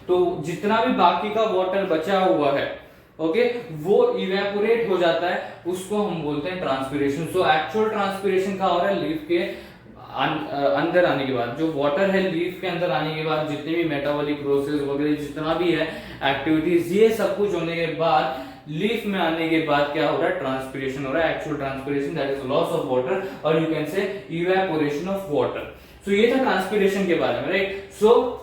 तो जितना भी बाकी का वाटर बचा हुआ है ओके वो इवेपोरेट हो जाता है, उसको हम बोलते हैं ट्रांसपीरेशन। सो एक्चुअल ट्रांसपीरेशन का हो रहा है लीफ के अंदर आने के बाद, जो वाटर है लीफ के अंदर आने के बाद जितने भी मेटाबॉलिक प्रोसेस वगैरह जितना भी है एक्टिविटीज, ये सब कुछ होने के बाद लीफ में आने के बाद क्या हो रहा है, ट्रांसपीरेशन हो रहा है। Actual transpiration that is loss of water और you can say evaporation of water. So ये था ट्रांसपीरेशन के बारे में, राइट। सो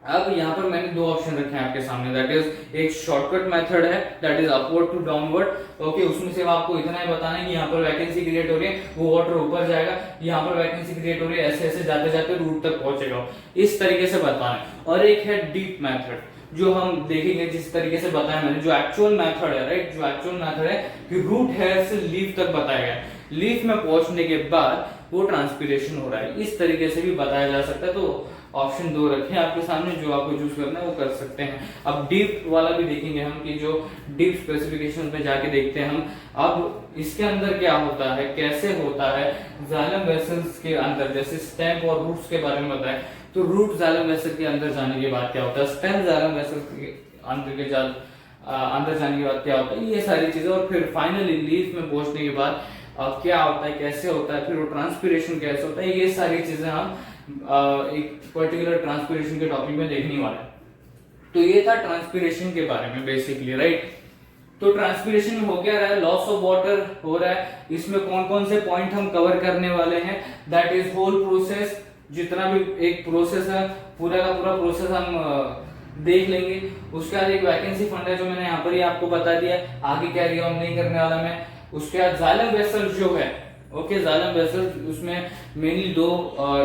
अब यहाँ पर मैंने दो ऑप्शन रखे हैं आपके सामने, दैट इज एक शॉर्टकट मेथड है that is upward to downward. Okay, उसमें से आपको इतना ही बताना है कि यहाँ पर वैकेंसी क्रिएट हो रही है, वो वाटर ऊपर जाएगा, यहाँ पर वैकेंसी क्रिएट हो रही है, ऐसे ऐसे जाते जाते रूट तक पहुंचेगा, इस तरीके से बताना है। और एक है डीप मेथड जो हम देखेंगे, जिस तरीके से बताया मैंने, जो एक्चुअल मेथड है, राइट, जो एक्चुअल मेथड है कि रूट हेयर से लीफ तक बताया गया, लीफ में पहुंचने के बाद वो ट्रांसपीरेशन हो रहा है, इस तरीके से भी बताया जा सकता है। तो ऑप्शन दो रखे हैं आपके सामने, जो आपको चूज करना है वो कर सकते हैं। अब डीप वाला भी देखेंगे हम कि जो डीप स्पेसिफिकेशन पे जाके देखते हैं हम, अब इसके अंदर क्या होता है, कैसे होता है। जाइलम वेसल्स के अंदर जैसे स्टेम और रूट्स के बारे में बताएं, तो रूट जाइलम वेसल के अंदर जाने के बाद क्या होता है, स्टेम जाइलम वेसल के अंदर जाने के बाद क्या होता है, ये सारी चीजें। और फिर फाइनली लीफ में पहुंचने के बाद क्या होता है, कैसे होता है, फिर वो ट्रांसपीरेशन कैसे होता है, ये सारी चीजें हम एक पर्टिकुलर ट्रांसपीरेशन के टॉपिक में देखने वाले हैं। तो ये था ट्रांसपीरेशन के बारे में बेसिकली, राइट। तो ट्रांसपीरेशन में हो क्या रहा है, लॉस ऑफ वाटर हो रहा है। इसमें कौन कौन से पॉइंट हम कवर करने वाले हैं, दैट इज होल प्रोसेस, जितना भी एक प्रोसेस है पूरा का पूरा प्रोसेस हम देख लेंगे। उसके बाद एक वैकेंसी फंड है जो मैंने यहाँ पर ही आपको बता दिया, आगे क्या रिकॉर्ड नहीं करने वाला मैं। उसके बाद जाइलम वेसल जो है, ओके, जाइलम वेसल, उसमें मेनली दो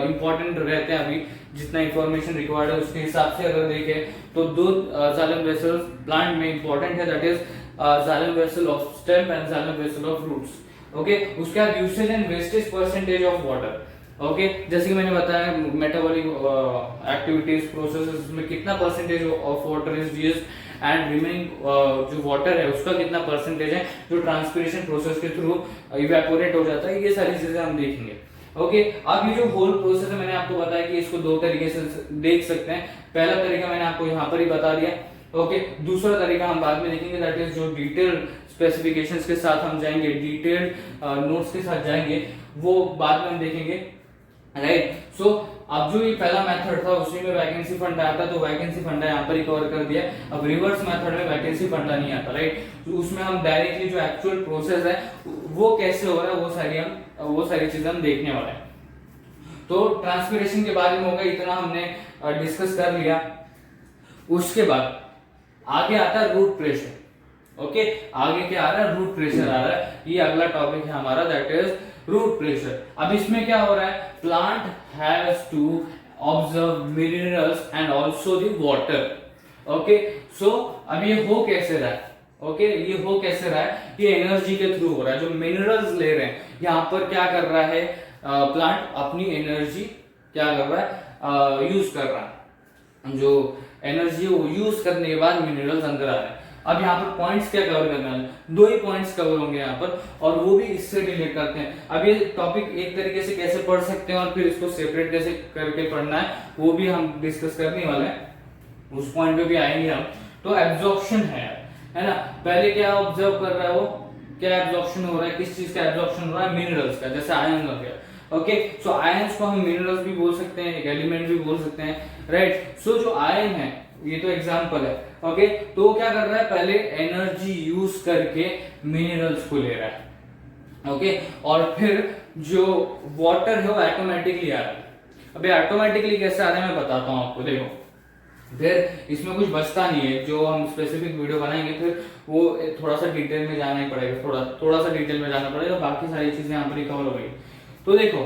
इंपॉर्टेंट रहते हैं अभी, जितना इंफॉर्मेशन रिक्वायर्ड है उसके हिसाब से अगर देखें तो दो जाइलम वेसल प्लांट में इंपॉर्टेंट है, that is xylem vessel of stem and xylem vessel of roots. Okay, उसके बाद usage and wastage percentage of water. Okay, जैसे कि मैंने बताया मेटाबॉलिक एक्टिविटीज प्रोसेसेस में कितना percentage of water is used and remaining जो वाटर है उसका कितना परसेंटेज है जो ट्रांसपीरेशन प्रोसेस के थ्रू इवेपोरेट हो जाता है, ये सारी चीजें हम देखेंगे। ओके, अब ये जो होल प्रोसेस है मैंने आपको बताया कि इसको दो तरीके से देख सकते हैं। पहला तरीका मैंने आपको यहाँ पर ही बता दिया, ओके। दूसरा तरीका हम बाद में देखेंगे, दैट इज जो डिटेल स्पेसिफिकेशंस के साथ हम जाएंगे, डिटेल्ड नोट्स के साथ जाएंगे, वो बाद में हम देखेंगे, राइट। सो अब जो ये पहला मेथड था उसी में वैकेंसी फंड आया था, तो वैकेंसी फंड यहाँ पर ही कवर कर दिया। अब रिवर्स मेथड में वैकेंसी फंड नहीं आता, राइट। तो उसमें हम डायरेक्टली जो एक्चुअल प्रोसेस है वो कैसे हो रहा है वो सारी चीजें हम देखने वाले हैं। तो ट्रांसपीरेशन के बारे में होगा, इतना हमने डिस्कस कर लिया। उसके बाद आगे आता है रूट प्रेशर। ओके, आगे क्या आ रहा है, रूट प्रेशर आ रहा है, ये अगला टॉपिक है हमारा, दैट इज रूट प्रेशर। अब इसमें क्या हो रहा है, plant has to observe minerals and also the water. Okay, so अब ये हो कैसे रहा है, ओके, ये हो कैसे रहा है, ये एनर्जी के थ्रू हो रहा है। जो मिनरल्स ले रहे हैं यहाँ पर क्या कर रहा है, प्लांट अपनी एनर्जी क्या कर रहा है, यूज कर रहा है, जो एनर्जी वो यूज करने के बाद मिनरल्स अंदर आ रहे हैं। अब यहाँ पर पॉइंट्स क्या कवर करना है, दो ही पॉइंट्स कवर होंगे यहाँ पर, और वो भी इससे रिलेट करते हैं। अब ये टॉपिक एक तरीके से कैसे पढ़ सकते हैं और फिर इसको सेपरेट कैसे करके पढ़ना है वो भी हम डिस्कस करने वाले हैं, उस पॉइंट पे भी आएंगे हम। तो एब्जॉर्प्शन है ना, पहले क्या ऑब्जर्व कर रहा है वो, क्या एब्जॉर्प्शन हो रहा है, किस चीज का एब्जॉर्प्शन हो रहा है, मिनरल्स का, जैसे आयन हो गया। ओके, सो आयंस को हम मिनरल्स भी बोल सकते हैं, एक एलिमेंट भी बोल सकते हैं, राइट। सो जो आयन है ये तो एग्जांपल है, ओके। तो वो क्या कर रहा है, पहले एनर्जी यूज करके मिनरल्स को ले रहा है, ओके, और फिर जो वाटर है वो ऑटोमेटिकली आ रहा है। अबे ऑटोमेटिकली कैसे आ रहा है मैं बताता हूँ आपको, देखो। फिर इसमें कुछ बचता नहीं है, जो हम स्पेसिफिक वीडियो बनाएंगे फिर वो थोड़ा सा डिटेल में जाना ही पड़ेगा, थोड़ा सा डिटेल में जाना पड़ेगा, बाकी सारी चीजें यहाँ पर ही कवर हो गई। तो देखो,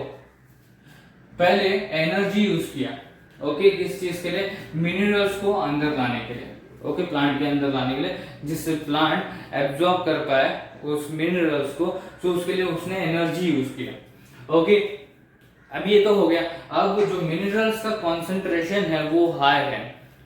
पहले एनर्जी यूज किया, ओके, किस चीज के लिए, मिनरल्स को अंदर लाने के लिए, ओके, प्लांट के अंदर लाने के लिए, जिससे प्लांट एब्जॉर्ब कर पाए उस मिनरल्स को, तो उसके लिए उसने एनर्जी यूज किया, ओके। अब ये तो हो गया। अब जो मिनरल्स का कॉन्सेंट्रेशन है वो हाई है,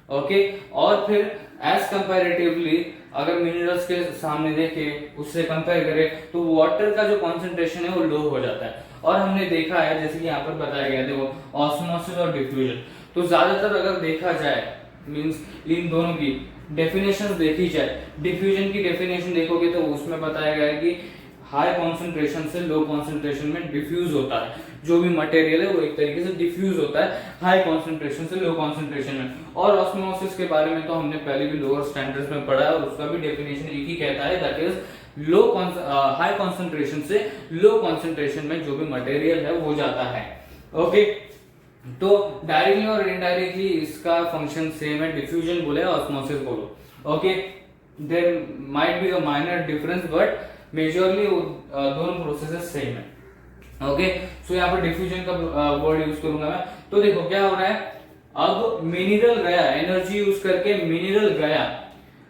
ओके, और फिर एज कंपैरेटिवली अगर मिनरल्स के सामने देखे उससे कंपेयर करें तो वाटर का जो कॉन्सेंट्रेशन है वो लो हो जाता है। और हमने देखा है, जैसे कि यहाँ पर बताया गया, देखो, ऑस्मोसिस और डिफ्यूजन। तो ज्यादातर अगर देखा जाए मींस इन दोनों की डेफिनेशन देखी जाए, डिफ्यूजन की डेफिनेशन देखोगे तो उसमें बताया गया है कि हाई कॉन्सेंट्रेशन से लो कॉन्सेंट्रेशन में डिफ्यूज होता है, जो भी मटेरियल है वो एक तरीके से डिफ्यूज होता है हाई कॉन्सेंट्रेशन से लो कॉन्सेंट्रेशन में। और ऑस्मोसिस के बारे में तो हमने पहले भी लोअर स्टैंडर्ड्स में पढ़ा है, और उसका भी डेफिनेशन एक ही कहता है, that is low high concentration से लो कॉन्सेंट्रेशन में जो भी मटेरियल है वो जाता है। ओके, तो डायरेक्टली और इनडायरेक्टली इसका फंक्शन सेम है, डिफ्यूजन बोले ऑस्मोसिस बोलो। Okay, there might be a minor difference but majorly दोनों प्रोसेसेस सेम है। ओके, सो यहाँ पर डिफ्यूजन का वर्ड यूज करूंगा मैं। तो देखो क्या हो रहा है, अब मिनरल गया, एनर्जी यूज करके मिनरल गया।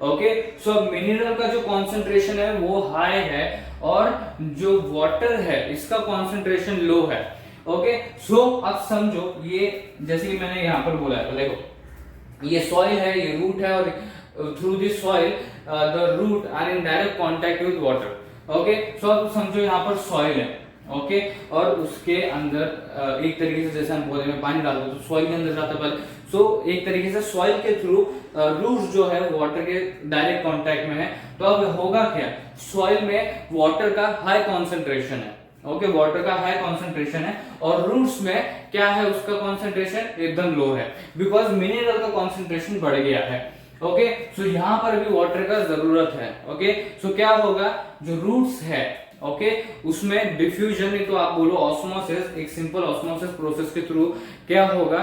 ओके, सो मिनरल का जो कॉन्सेंट्रेशन है वो हाई है और जो वाटर है इसका कॉन्सेंट्रेशन लो है। ओके, सो अब समझो ये जैसे कि मैंने यहां पर बोला है, तो देखो ये सॉइल है, ये रूट है, और through this soil the root are in direct contact with water. Okay, so अब समझो यहाँ पर सॉइल है। ओके, और उसके अंदर एक तरीके से जैसे हम पौधे में पानी डालते हैं तो सॉइल के अंदर जाता है पहले, सो एक तरीके से सॉइल के थ्रू रूट्स जो है वाटर के डायरेक्ट कांटेक्ट में है। तो अब होगा क्या, सॉइल में वाटर का हाई कॉन्सेंट्रेशन है। ओके, वाटर का हाई कॉन्सेंट्रेशन है और रूट्स में क्या है, उसका कॉन्सेंट्रेशन एकदम लो है, बिकॉज मिनरल का कॉन्सेंट्रेशन बढ़ गया है। ओके, सो यहां पर भी वाटर का जरूरत है। ओके, सो क्या होगा, जो रूट्स है ओके उसमें डिफ्यूजन नहीं तो आप बोलो ऑस्मोसिस, एक सिंपल ऑस्मोसिस प्रोसेस के थ्रू क्या होगा,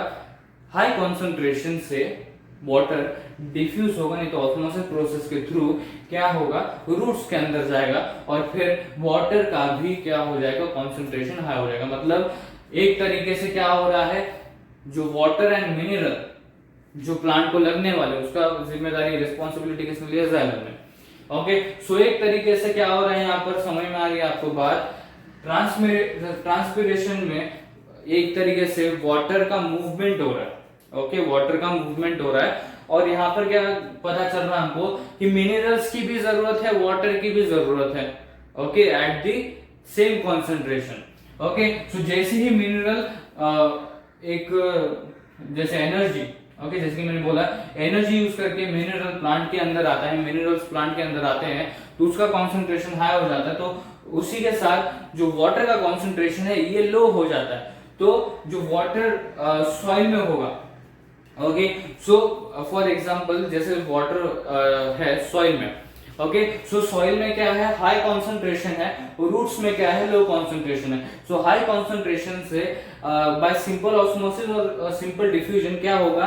हाई कॉन्सेंट्रेशन से वाटर डिफ्यूज होगा, नहीं तो ऑस्मोसिस प्रोसेस के थ्रू क्या होगा, रूट्स के अंदर जाएगा और फिर वाटर का भी क्या हो जाएगा, कॉन्सेंट्रेशन हाई हो जाएगा। मतलब एक तरीके से क्या हो रहा है, जो वाटर एंड मिनरल जो प्लांट को लगने वाले उसका जिम्मेदारी रिस्पॉन्सिबिलिटी किसने लिया, जाइलम ने। ओके, सो एक तरीके से क्या हो रहा है, यहाँ पर समझ में आ रही है आपको बात, ट्रांसपिरेशन में एक तरीके से वाटर का मूवमेंट हो रहा है। ओके, वाटर का मूवमेंट हो रहा है और यहाँ पर क्या पता चल रहा है हमको कि मिनरल्स की भी जरूरत है, वाटर की भी जरूरत है। Okay, at the same concentration. Okay, so जैसे ही मिनरल एक जैसे एनर्जी, ओके जैसे कि मैंने बोला एनर्जी यूज करके मिनरल प्लांट के अंदर आता है, मिनरल्स प्लांट के अंदर आते हैं तो उसका कॉन्सेंट्रेशन हाई हो जाता है, तो उसी के साथ जो वाटर का कॉन्सेंट्रेशन है ये लो हो जाता है। तो जो वाटर सॉइल में होगा, ओके सो फॉर एग्जांपल जैसे वाटर है सॉइल में, ओके सो सॉइल में क्या है, हाई कॉन्सेंट्रेशन है, रूट्स में क्या है, लो कॉन्सेंट्रेशन है। सो हाई कॉन्सेंट्रेशन से बाय सिंपल ऑस्मोसिस और सिंपल डिफ्यूजन क्या होगा,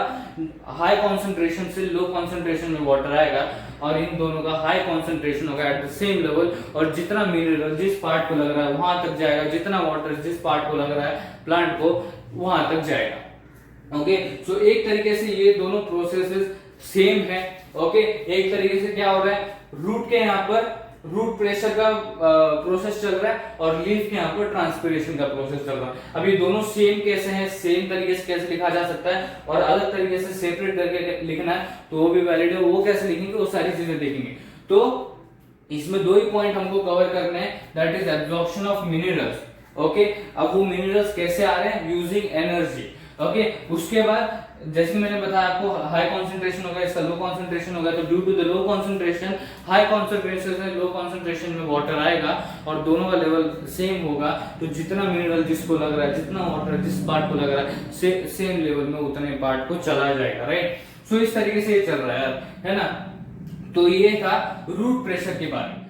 हाई कॉन्सेंट्रेशन से लो कॉन्सेंट्रेशन में वाटर आएगा और इन दोनों का हाई कॉन्सेंट्रेशन होगा एट द सेम लेवल, और जितना मिनरल जिस पार्ट को लग रहा है वहां तक जाएगा, जितना वाटर जिस पार्ट को लग रहा है प्लांट को वहां तक जाएगा। ओके सो एक तरीके से ये दोनों प्रोसेसेस सेम है। ओके एक तरीके से क्या हो रहा है, रूट के यहाँ पर रूट प्रेशर का प्रोसेस चल रहा है और लीफ के यहाँ पर ट्रांसपिरेशन का प्रोसेस चल रहा है। अब ये दोनों सेम कैसे हैं, सेम तरीके से कैसे लिखा जा सकता है और अलग तरीके से सेपरेट करके लिखना है तो वो भी वैलिड है, वो कैसे लिखेंगे वो सारी चीजें देखेंगे। तो इसमें दो ही पॉइंट हमको कवर करने हैं, that is absorption of minerals. Okay अब वो मिनरल्स कैसे आ रहे हैं, यूजिंग एनर्जी। ओके उसके बाद जैसे मैंने बताया आपको हाई कॉन्सेंट्रेशन होगा, इसका लो कॉन्सेंट्रेशन होगा, तो due to the low concentration high concentration से लो कॉन्सेंट्रेशन में वाटर आएगा और दोनों का लेवल सेम होगा, तो जितना मिनरल जिसको लग रहा है, जितना वाटर जिस पार्ट को लग रहा है सेम लेवल में उतने पार्ट को चला जाएगा, राइट। सो इस तरीके से ये चल रहा है ना। तो ये था रूट प्रेशर के बारे में।